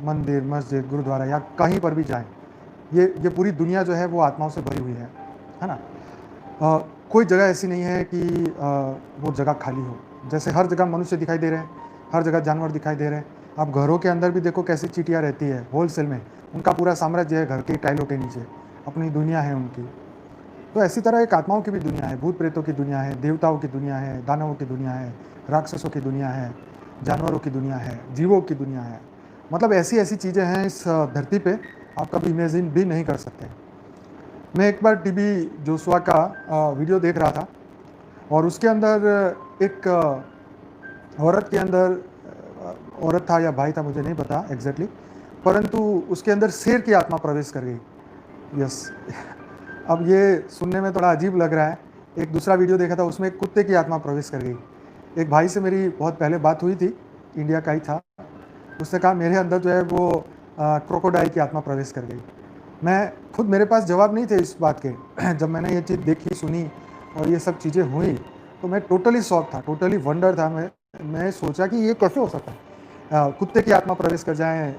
मंदिर, मस्जिद, गुरुद्वारा या कहीं पर भी जाएँ, ये पूरी दुनिया जो है वो आत्माओं से भरी हुई है ना? कोई जगह ऐसी नहीं है कि वो जगह खाली हो। जैसे हर जगह मनुष्य दिखाई दे रहे हैं, हर जगह जानवर दिखाई दे रहे हैं। आप घरों के अंदर भी देखो कैसी चींटियाँ रहती है होलसेल में, उनका पूरा साम्राज्य है घर की टाइलों के नीचे, अपनी दुनिया है उनकी। तो ऐसी तरह एक आत्माओं की भी दुनिया है, भूत-प्रेतों की दुनिया है, देवताओं की दुनिया है, दानवों की दुनिया है, राक्षसों की दुनिया है, जानवरों की दुनिया है, जीवों की दुनिया है। मतलब ऐसी-ऐसी चीज़ें हैं इस धरती पे, आप कभी इमेजिन भी नहीं कर सकते। मैं एक बार टीवी जोशुआ का वीडियो देख रहा था और उसके अंदर एक औरत के अंदर औरत था या भाई था मुझे नहीं पता एग्जैक्टली, परंतु उसके अंदर शेर की आत्मा प्रवेश कर गई। यस। अब ये सुनने में थोड़ा अजीब लग रहा है। एक दूसरा वीडियो देखा था उसमें एक कुत्ते की आत्मा प्रवेश कर गई। एक भाई से मेरी बहुत पहले बात हुई थी, इंडिया का ही था। उसने कहा मेरे अंदर जो है वो क्रोकोडाइल की आत्मा प्रवेश कर गई। मैं खुद मेरे पास जवाब नहीं थे इस बात के। जब मैंने ये चीज़ देखी, सुनी और ये सब चीज़ें हुई, तो मैं टोटली शॉक था, टोटली वंडर था। मैं सोचा कि ये कैसे हो सकता है? कुत्ते की आत्मा प्रवेश कर जाए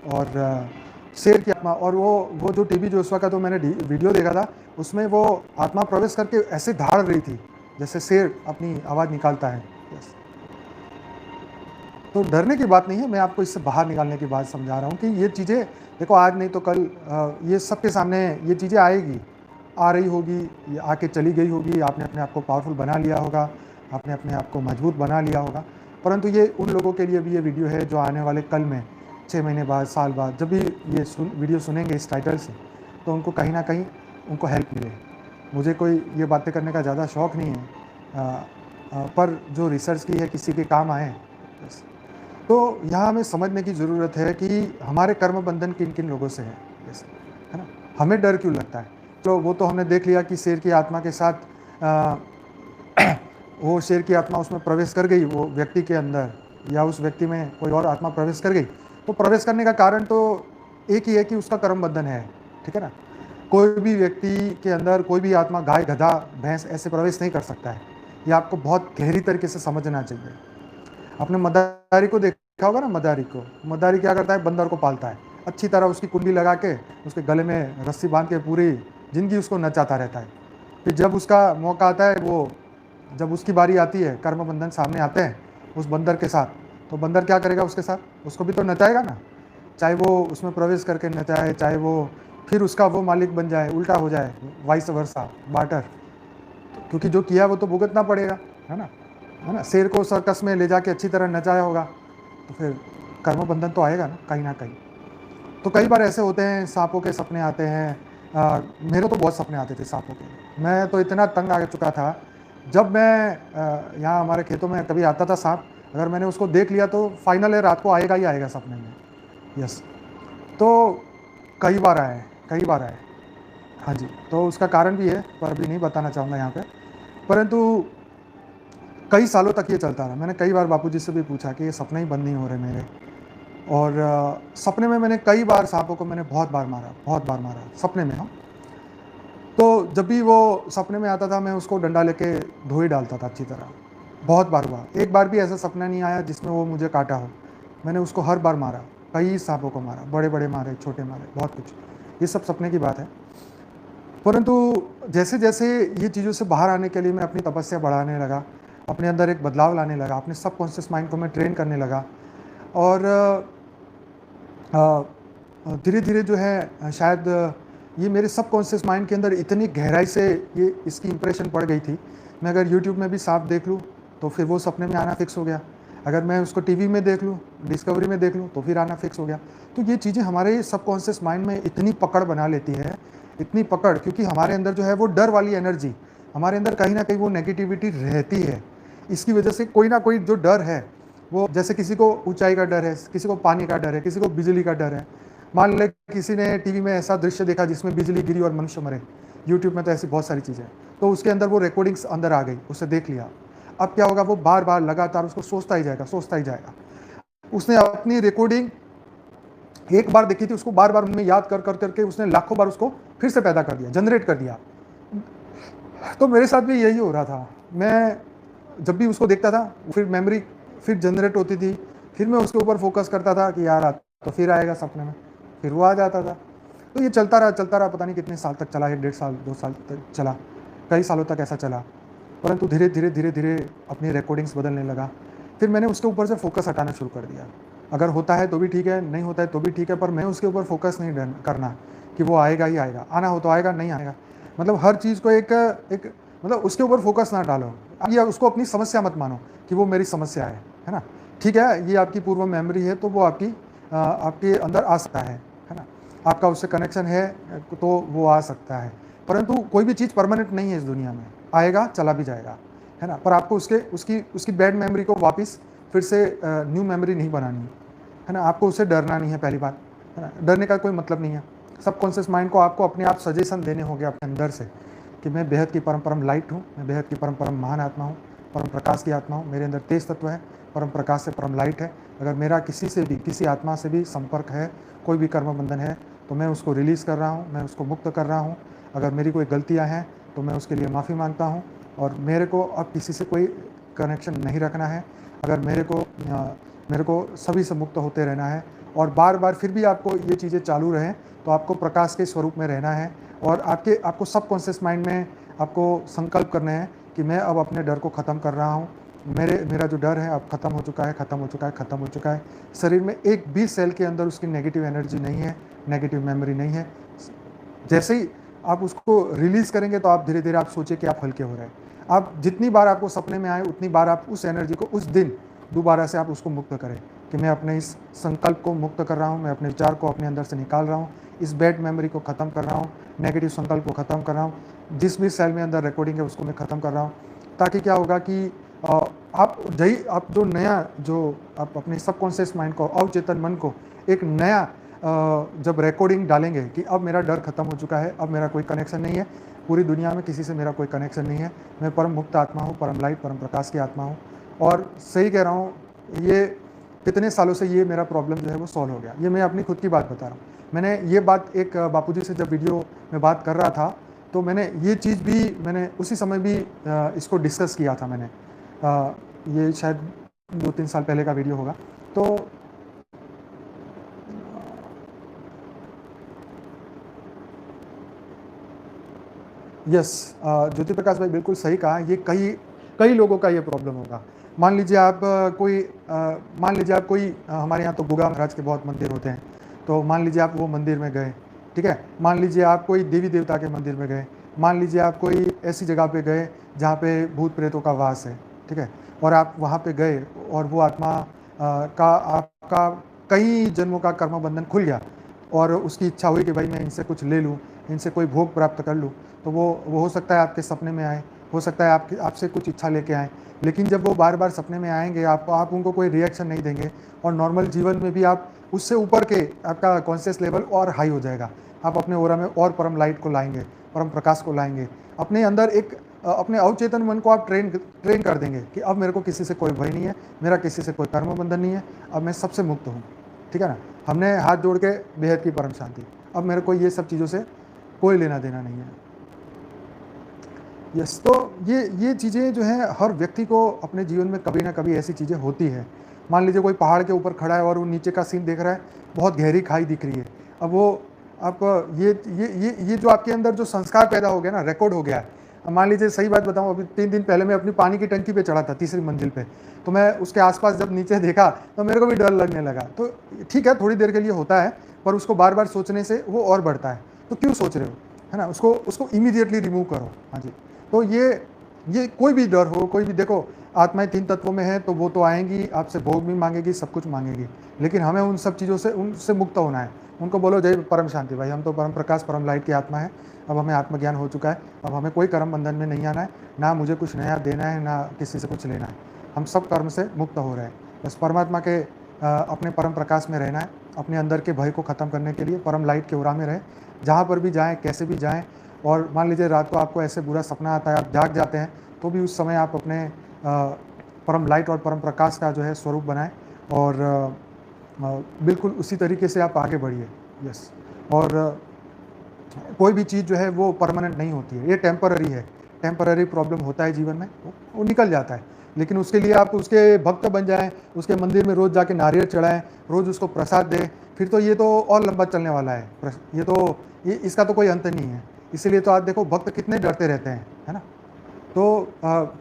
और शेर की आत्मा, और वो जो टीवी जोशुआ का तो मैंने वीडियो देखा था, उसमें वो आत्मा प्रवेश करके ऐसे धाड़ रही थी जैसे शेर अपनी आवाज़ निकालता है। यस। तो डरने की बात नहीं है, मैं आपको इससे बाहर निकालने की बात समझा रहा हूँ कि ये चीज़ें देखो आज नहीं तो कल ये सबके सामने ये चीज़ें आएगी, आ रही होगी, ये आके चली गई होगी। आपने अपने आप को पावरफुल बना लिया होगा, आपने अपने आप को मजबूत बना लिया होगा, परंतु ये उन लोगों के लिए भी ये वीडियो है जो आने वाले कल में 6 महीने बाद, साल बाद जब भी ये वीडियो सुनेंगे इस टाइटल से, तो उनको कहीं ना कहीं उनको हेल्प मिले। मुझे कोई ये बातें करने का ज़्यादा शौक़ नहीं है, पर जो रिसर्च की है किसी के काम आए। बस। तो यहाँ हमें समझने की ज़रूरत है कि हमारे कर्म बंधन किन किन लोगों से है, जैसे है ना? हमें डर क्यों लगता है? तो वो तो हमने देख लिया कि शेर की आत्मा के साथ वो शेर की आत्मा उसमें प्रवेश कर गई, वो व्यक्ति के अंदर, या उस व्यक्ति में कोई और आत्मा प्रवेश कर गई। तो प्रवेश करने का कारण तो एक ही है कि उसका कर्म बंधन है, ठीक है ना? कोई भी व्यक्ति के अंदर कोई भी आत्मा, गाय, गधा, भैंस ऐसे प्रवेश नहीं कर सकता है। ये आपको बहुत गहरी तरीके से समझना चाहिए। आपने मदारी को देखा होगा ना, मदारी को, मदारी क्या करता है? बंदर को पालता है, अच्छी तरह उसकी कुंडी लगा के उसके गले में रस्सी बांध के पूरी ज़िंदगी उसको नचाता रहता है। फिर जब उसका मौका आता है, वो जब उसकी बारी आती है, कर्म बंधन सामने आते हैं उस बंदर के साथ, तो बंदर क्या करेगा उसके साथ? उसको भी तो नचाएगा ना, चाहे वो उसमें प्रवेश करके नचाए, चाहे वो फिर उसका वो मालिक बन जाए, उल्टा हो जाए, वाइस वर्सा, बार्टर। क्योंकि जो किया वो तो भुगतना पड़ेगा, है ना? है ना? शेर को सर्कस में ले जाके अच्छी तरह नचाया होगा, तो फिर कर्म बंधन तो आएगा ना कहीं ना कहीं। तो कई बार ऐसे होते हैं, सांपों के सपने आते हैं। मेरे तो बहुत सपने आते थे सांपों के। मैं तो इतना तंग आ चुका था, जब मैं यहाँ हमारे खेतों में कभी आता था सांप, अगर मैंने उसको देख लिया तो फाइनल है, रात को आएगा ही आएगा सपने में। यस। तो कई बार आए, कई बार आए। हाँ जी, तो उसका कारण भी है, पर अभी नहीं बताना चाहूँगा यहाँ पे। परंतु कई सालों तक ये चलता रहा। मैंने कई बार बापूजी से भी पूछा कि ये सपने ही बंद नहीं हो रहे मेरे, और सपने में मैंने कई बार सांपों को मैंने बहुत बार मारा सपने में। हाँ, तो जब भी वो सपने में आता था मैं उसको डंडा लेके धो ही डालता था अच्छी तरह। बहुत बार हुआ, एक बार भी ऐसा सपना नहीं आया जिसमें वो मुझे काटा हो। मैंने उसको हर बार मारा, कई सांपों को मारा, बड़े बड़े मारे, छोटे मारे, बहुत कुछ। ये सब सपने की बात है। परंतु जैसे जैसे ये चीज़ों से बाहर आने के लिए मैं अपनी तपस्या बढ़ाने लगा, अपने अंदर एक बदलाव लाने लगा, अपने सबकॉन्शियस माइंड को मैं ट्रेन करने लगा, और धीरे धीरे जो है शायद ये मेरे सबकॉन्शियस माइंड के अंदर इतनी गहराई से ये इसकी इंप्रेशन पड़ गई थी। मैं अगर यूट्यूब में भी सांप देख लूँ तो फिर वो सपने में आना फिक्स हो गया। अगर मैं उसको टीवी में देख लूँ, डिस्कवरी में देख लूँ, तो फिर आना फिक्स हो गया। तो ये चीज़ें हमारे सबकॉन्शियस माइंड में इतनी पकड़ बना लेती है, इतनी पकड़, क्योंकि हमारे अंदर जो है वो डर वाली एनर्जी, हमारे अंदर कहीं ना कहीं वो नेगेटिविटी रहती है। इसकी वजह से कोई ना कोई जो डर है, वो जैसे किसी को ऊंचाई का डर है, किसी को पानी का डर है, किसी को बिजली का डर है। मान ले किसी ने टीवी में ऐसा दृश्य देखा जिसमें बिजली गिरी और मनुष्य मरे, यूट्यूब में तो ऐसी बहुत सारी चीज़ें हैं, तो उसके अंदर वो रिकॉर्डिंग्स अंदर आ गई, उसे देख लिया। अब क्या होगा? वो बार बार लगातार उसको सोचता ही जाएगा, सोचता ही जाएगा। उसने अपनी रिकॉर्डिंग एक बार देखी थी, उसको बार बार उनमें याद कर कर करके उसने लाखों बार उसको फिर से पैदा कर दिया, जनरेट कर दिया। तो मेरे साथ भी यही हो रहा था। मैं जब भी उसको देखता था, फिर मेमोरी फिर जनरेट होती थी, फिर मैं उसके ऊपर फोकस करता था कि यार तो फिर आएगा सपने में, फिर वो आ जाता था। तो ये चलता रहा, पता नहीं कितने साल तक चला, 1 डेढ़ साल 2 साल तक चला, कई सालों तक ऐसा चला। परंतु धीरे-धीरे अपनी रिकॉर्डिंग्स बदलने लगा। फिर मैंने उसके ऊपर से फ़ोकस हटाना शुरू कर दिया। अगर होता है तो भी ठीक है, नहीं होता है तो भी ठीक है, पर मैं उसके ऊपर फ़ोकस नहीं करना कि वो आएगा ही आएगा। आना हो तो आएगा, नहीं आएगा। मतलब हर चीज़ को एक एक मतलब उसके ऊपर फ़ोकस ना डालो। या उसको अपनी समस्या मत मानो कि वो मेरी समस्या है ना? ठीक है, ये आपकी पूर्व मेमोरी है, तो वो आपके अंदर आ सकता है ना? आपका उससे कनेक्शन है तो वो आ सकता है। परंतु कोई भी चीज़ परमानेंट नहीं है इस दुनिया में, आएगा, चला भी जाएगा, है ना? पर आपको उसकी बैड मेमोरी को वापस फिर से न्यू मेमोरी नहीं बनानी है ना? आपको उससे डरना नहीं है, पहली बात, है ना? डरने का कोई मतलब नहीं है। सबकॉन्शियस माइंड को आपको अपने आप सजेशन देने होंगे अपने अंदर से कि मैं बेहद की परम लाइट हूँ, मैं बेहद की परम महान आत्मा हूँ, परम प्रकाश की आत्मा हूँ, मेरे अंदर तेज तत्व है, परम प्रकाश से परम लाइट है। अगर मेरा किसी से भी, किसी आत्मा से भी संपर्क है, कोई भी कर्म बंधन है, तो मैं उसको रिलीज़ कर रहा हूँ, मैं उसको मुक्त कर रहा हूँ। अगर मेरी कोई गलतियाँ हैं तो मैं उसके लिए माफ़ी मांगता हूँ और मेरे को अब किसी से कोई कनेक्शन नहीं रखना है। अगर मेरे को सभी से मुक्त होते रहना है और बार-बार फिर भी आपको ये चीज़ें चालू रहें, तो आपको प्रकाश के स्वरूप में रहना है और आपको सबकॉन्शियस माइंड में आपको संकल्प करने हैं कि मैं अब अपने डर को ख़त्म कर रहा हूँ। मेरा जो डर है अब ख़त्म हो चुका है, ख़त्म हो चुका है, ख़त्म हो चुका है। शरीर में एक भी सेल के अंदर उसकी नेगेटिव एनर्जी नहीं है, नेगेटिव मेमोरी नहीं है। जैसे ही आप उसको रिलीज़ करेंगे तो आप धीरे-धीरे आप सोचिए कि आप हल्के हो रहे हैं। आप जितनी बार आपको सपने में आए उतनी बार आप उस एनर्जी को उस दिन दोबारा से आप उसको मुक्त करें कि मैं अपने इस संकल्प को मुक्त कर रहा हूँ, मैं अपने विचार को अपने अंदर से निकाल रहा हूँ, इस बैड मेमोरी को ख़त्म कर रहा हूँ, नेगेटिव संकल्प को ख़त्म कर रहा हूँ, जिस भी सेल में अंदर रिकॉर्डिंग है उसको मैं ख़त्म कर रहा हूँ। ताकि क्या होगा कि आप आप अपने सबकॉन्शियस माइंड को, अवचेतन मन को एक नया जब रिकॉर्डिंग डालेंगे कि अब मेरा डर खत्म हो चुका है, अब मेरा कोई कनेक्शन नहीं है, पूरी दुनिया में किसी से मेरा कोई कनेक्शन नहीं है, मैं परम मुक्त आत्मा हूँ, परम लाइट, परम प्रकाश की आत्मा हूँ। और सही कह रहा हूँ, ये कितने सालों से ये मेरा प्रॉब्लम जो है वो सॉल्व हो गया। ये मैं अपनी खुद की बात बता रहा हूँ। मैंने ये बात एक बापूजी से जब वीडियो में बात कर रहा था, तो मैंने ये चीज़ भी मैंने उसी समय भी इसको डिस्कस किया था मैंने। ये शायद 2-3 साल पहले का वीडियो होगा। तो यस, ज्योति प्रकाश भाई बिल्कुल सही कहा। ये कई लोगों का ये प्रॉब्लम होगा। मान लीजिए आप कोई हमारे यहाँ तो गुगा महाराज के बहुत मंदिर होते हैं, तो मान लीजिए आप वो मंदिर में गए, ठीक है? मान लीजिए आप कोई देवी देवता के मंदिर में गए, मान लीजिए आप कोई ऐसी जगह पे गए जहाँ पे भूत प्रेतों का वास है, ठीक है? और आप वहाँ पे गए और वो आत्मा का आपका कई जन्मों का कर्म बंधन खुल गया और उसकी इच्छा हुई कि भाई मैं इनसे कुछ ले लूँ, इनसे कोई भोग प्राप्त कर लूँ, तो वो हो सकता है आपके सपने में आए, हो सकता है आपसे कुछ इच्छा लेके आएँ। लेकिन जब वो बार-बार सपने में आएँगे, आप उनको कोई रिएक्शन नहीं देंगे और नॉर्मल जीवन में भी आप उससे ऊपर के आपका कॉन्शियस लेवल और हाई हो जाएगा। आप अपने ऑरा में और परम लाइट को लाएँगे, परम प्रकाश को लाएँगे। अपने अंदर अपने अवचेतन मन को आप ट्रेन कर देंगे कि अब मेरे को किसी से कोई भय नहीं है, मेरा किसी से कोई कर्म बंधन नहीं है, अब मैं सबसे मुक्त हूँ। ठीक है ना? हमने हाथ जोड़ के बेहद की परम शांति। अब मेरे को ये सब चीज़ों से कोई लेना देना नहीं है। यस, तो ये चीज़ें जो हैं हर व्यक्ति को अपने जीवन में कभी ना कभी ऐसी चीज़ें होती है। मान लीजिए कोई पहाड़ के ऊपर खड़ा है और वो नीचे का सीन देख रहा है, बहुत गहरी खाई दिख रही है। अब वो आप ये जो आपके अंदर जो संस्कार पैदा हो गया ना, रिकॉर्ड हो गया है। अब मान लीजिए सही बात बताऊँ, अभी 3 दिन पहले मैं अपनी पानी की टंकी पे चढ़ा था, तीसरी मंजिल पे। तो मैं उसके आस-पास जब नीचे देखा तो मेरे को भी डर लगने लगा। तो ठीक है, थोड़ी देर के लिए होता है, पर उसको बार-बार सोचने से वो और बढ़ता है। तो क्यों सोच रहे हो? है ना? उसको इमीडिएटली रिमूव करो। हाँ जी। तो ये कोई भी डर हो, कोई भी, देखो आत्माएँ 3 तत्वों में हैं, तो वो तो आएँगी, आपसे भोग भी माँगेगी, सब कुछ माँगेगी। लेकिन हमें उन सब चीज़ों से उनसे मुक्त होना है। उनको बोलो जय परम शांति भाई, हम तो परम प्रकाश, परम लाइट की आत्मा है। अब हमें आत्मज्ञान हो चुका है, अब हमें कोई कर्म बंधन में नहीं आना है, ना मुझे कुछ नया देना है, ना किसी से कुछ लेना है। हम सब कर्म से मुक्त हो रहे हैं। बस परमात्मा के अपने परम प्रकाश में रहना है, अपने अंदर के भय को ख़त्म करने के लिए परम लाइट के उरा में रहें। जहाँ पर भी जाएँ, कैसे भी जाएँ, और मान लीजिए रात को आपको ऐसे बुरा सपना आता है, आप जाग जाते हैं, तो भी उस समय आप अपने परम लाइट और परम प्रकाश का जो है स्वरूप बनाएँ और बिल्कुल उसी तरीके से आप आगे बढ़िए। यस, और कोई भी चीज़ जो है वो परमानेंट नहीं होती है, ये टेम्पररी है। टेम्पररी प्रॉब्लम होता है जीवन में, वो निकल जाता है। लेकिन उसके लिए आप उसके भक्त बन जाएँ, उसके मंदिर में रोज़ जाके नारियल चढ़ाएँ, रोज़ उसको प्रसाद दें, फिर तो ये तो और लंबा चलने वाला है प्रश्न, ये इसका तो कोई अंत नहीं है। इसीलिए तो आज देखो भक्त कितने डरते रहते हैं, है ना। तो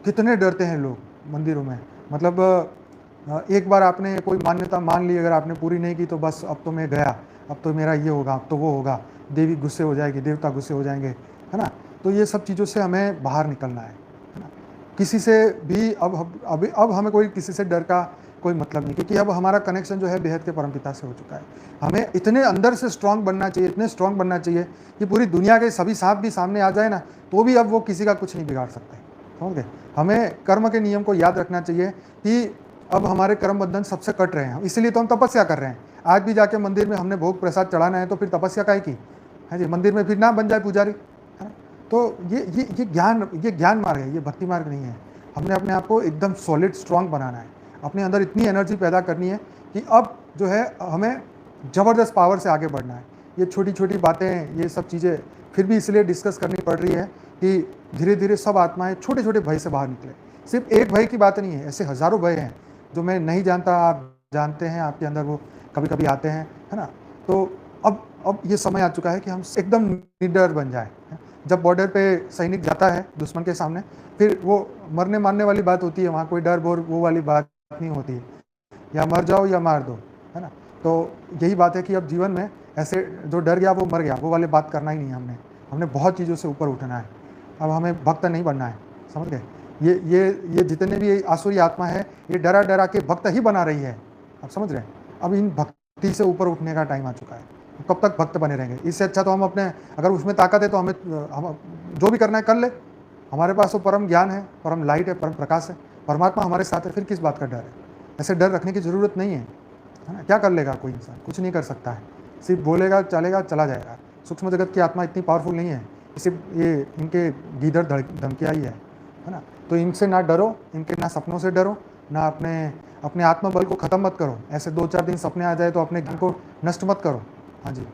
कितने डरते हैं लोग मंदिरों में, मतलब एक बार आपने कोई मान्यता मान ली, अगर आपने पूरी नहीं की तो बस अब तो मैं गया, अब तो मेरा ये होगा, अब तो वो होगा, देवी गुस्से हो जाएगी, देवता गुस्से हो जाएंगे, है ना। तो ये सब चीज़ों से हमें बाहर निकलना है ना। किसी से भी अब हमें कोई किसी से डर का कोई मतलब नहीं, क्योंकि अब हमारा कनेक्शन जो है बेहद के परमपिता से हो चुका है। हमें इतने अंदर से स्ट्रांग बनना चाहिए, इतने स्ट्रांग बनना चाहिए कि पूरी दुनिया के सभी सांप भी सामने आ जाए ना, तो भी अब वो किसी का कुछ नहीं बिगाड़ सकते, समझ गए। हमें कर्म के नियम को याद रखना चाहिए कि अब हमारे कर्म बंधन सबसे कट रहे हैं, इसलिए तो हम तपस्या कर रहे हैं। आज भी जाके मंदिर में हमने भोग प्रसाद चढ़ाना है, तो फिर तपस्या काहे की है जी, मंदिर में फिर ना बन जाए पुजारी, है ना। तो ये ज्ञान मार्ग है, ये भक्ति मार्ग नहीं है। हमने अपने आप को एकदम सॉलिड स्ट्रांग बनाना है, अपने अंदर इतनी एनर्जी पैदा करनी है कि अब जो है हमें ज़बरदस्त पावर से आगे बढ़ना है। ये छोटी छोटी बातें, ये सब चीज़ें फिर भी इसलिए डिस्कस करनी पड़ रही है कि धीरे धीरे सब आत्माएं छोटे छोटे भय से बाहर निकले। सिर्फ एक भय की बात नहीं है, ऐसे हज़ारों भय हैं जो मैं नहीं जानता, आप जानते हैं, आपके अंदर वो कभी कभी आते हैं, है ना। तो अब ये समय आ चुका है कि हम एकदम निडर बन जाए। जब बॉर्डर पे सैनिक जाता है दुश्मन के सामने, फिर वो मरने मारने वाली बात होती है, वहाँ कोई डर बोर वो वाली बात नहीं होती है, या मर जाओ या मार दो, है ना। तो यही बात है कि अब जीवन में ऐसे जो डर गया वो मर गया, वो वाली बात करना ही नहीं है। हमने बहुत चीज़ों से ऊपर उठना है। अब हमें भक्त नहीं बनना है, समझ गए। ये जितने भी आसुरी आत्मा है, ये डरा डरा के भक्त ही बना रही है, आप समझ रहे हैं। अब इन भक्ति से ऊपर उठने का टाइम आ चुका है। कब तक भक्त बने रहेंगे, इससे अच्छा तो हम अपने, अगर उसमें ताकत है तो हम जो भी करना है कर ले। हमारे पास तो परम ज्ञान है, परम लाइट है, परम प्रकाश है, परमात्मा हमारे साथ है, फिर किस बात का डर है। ऐसे डर रखने की ज़रूरत नहीं है ना। क्या कर लेगा कोई इंसान, कुछ नहीं कर सकता है, सिर्फ बोलेगा चलेगा चला जाएगा। सूक्ष्म जगत की आत्मा इतनी पावरफुल नहीं है, सिर्फ ये इनके गीदड़ धमकियाँ ही है ना। तो इनसे ना डरो, इनके ना सपनों से डरो, ना अपने आत्मबल को ख़त्म मत करो। ऐसे 2-4 दिन सपने आ जाए तो अपने ज्ञान को नष्ट मत करो। हाँ जी।